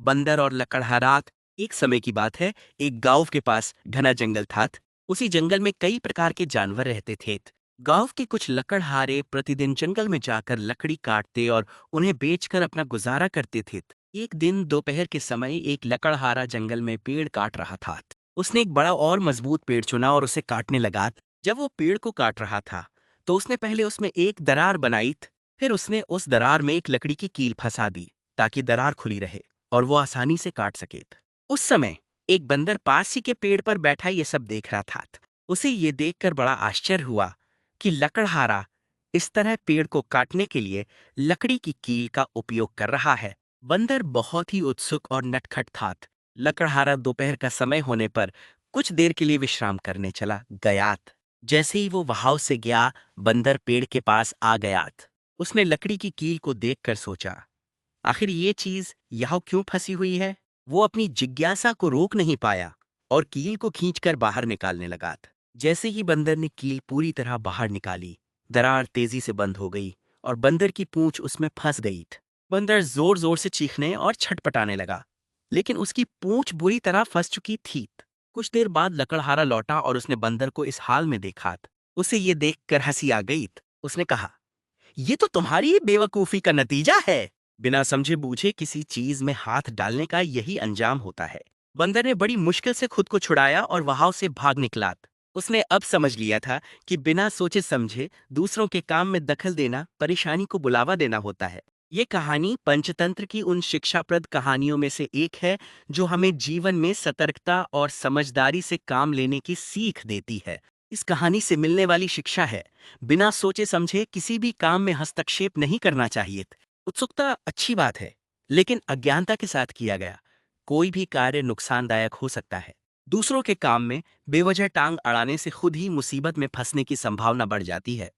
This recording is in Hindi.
बंदर और लकड़हारा। एक समय की बात है, एक गांव के पास घना जंगल था। उसी जंगल में कई प्रकार के जानवर रहते थे। गांव के कुछ लकड़हारे प्रतिदिन जंगल में जाकर लकड़ी काटते और उन्हें बेचकर अपना गुजारा करते थे। एक दिन दोपहर के समय एक लकड़हारा जंगल में पेड़ काट रहा था। उसने एक बड़ा और मजबूत पेड़ चुना और उसे काटने लगा। जब वो पेड़ को काट रहा था तो उसने पहले उसमें एक दरार बनाई। फिर उसने उस दरार में एक लकड़ी की कील फंसा दी ताकि दरार खुली रहे और वो आसानी से काट सके। उस समय एक बंदर पास ही के पेड़ पर बैठा ये सब देख रहा था। उसे ये देखकर बड़ा आश्चर्य हुआ कि लकड़हारा इस तरह पेड़ को काटने के लिए लकड़ी की कील का उपयोग कर रहा है। बंदर बहुत ही उत्सुक और नटखट था। लकड़हारा दोपहर का समय होने पर कुछ देर के लिए विश्राम करने चला गया। जैसे ही वो वहां से गया, बंदर पेड़ के पास आ गया। उसने लकड़ी की कील को देखकर सोचा, आखिर ये चीज यहाँ क्यों फंसी हुई है। वो अपनी जिज्ञासा को रोक नहीं पाया और कील को खींचकर बाहर निकालने लगा। जैसे ही बंदर ने कील पूरी तरह बाहर निकाली, दरार तेजी से बंद हो गई और बंदर की पूंछ उसमें फंस गई। बंदर जोर जोर से चीखने और छटपटाने लगा, लेकिन उसकी पूंछ बुरी तरह फंस चुकी थी। कुछ देर बाद लकड़हारा लौटा और उसने बंदर को इस हाल में देखा। उसे ये देखकर हंसी आ गई। उसने कहा, ये तो तुम्हारी ही बेवकूफी का नतीजा है। बिना समझे बूझे किसी चीज में हाथ डालने का यही अंजाम होता है। बंदर ने बड़ी मुश्किल से खुद को छुड़ाया और वहां से भाग निकला। उसने अब समझ लिया था कि बिना सोचे समझे दूसरों के काम में दखल देना परेशानी को बुलावा देना होता है। ये कहानी पंचतंत्र की उन शिक्षाप्रद कहानियों में से एक है जो हमें जीवन में सतर्कता और समझदारी से काम लेने की सीख देती है। इस कहानी से मिलने वाली शिक्षा है, बिना सोचे समझे किसी भी काम में हस्तक्षेप नहीं करना चाहिए। उत्सुकता अच्छी बात है, लेकिन अज्ञानता के साथ किया गया कोई भी कार्य नुकसानदायक हो सकता है। दूसरों के काम में बेवजह टांग अड़ाने से खुद ही मुसीबत में फंसने की संभावना बढ़ जाती है।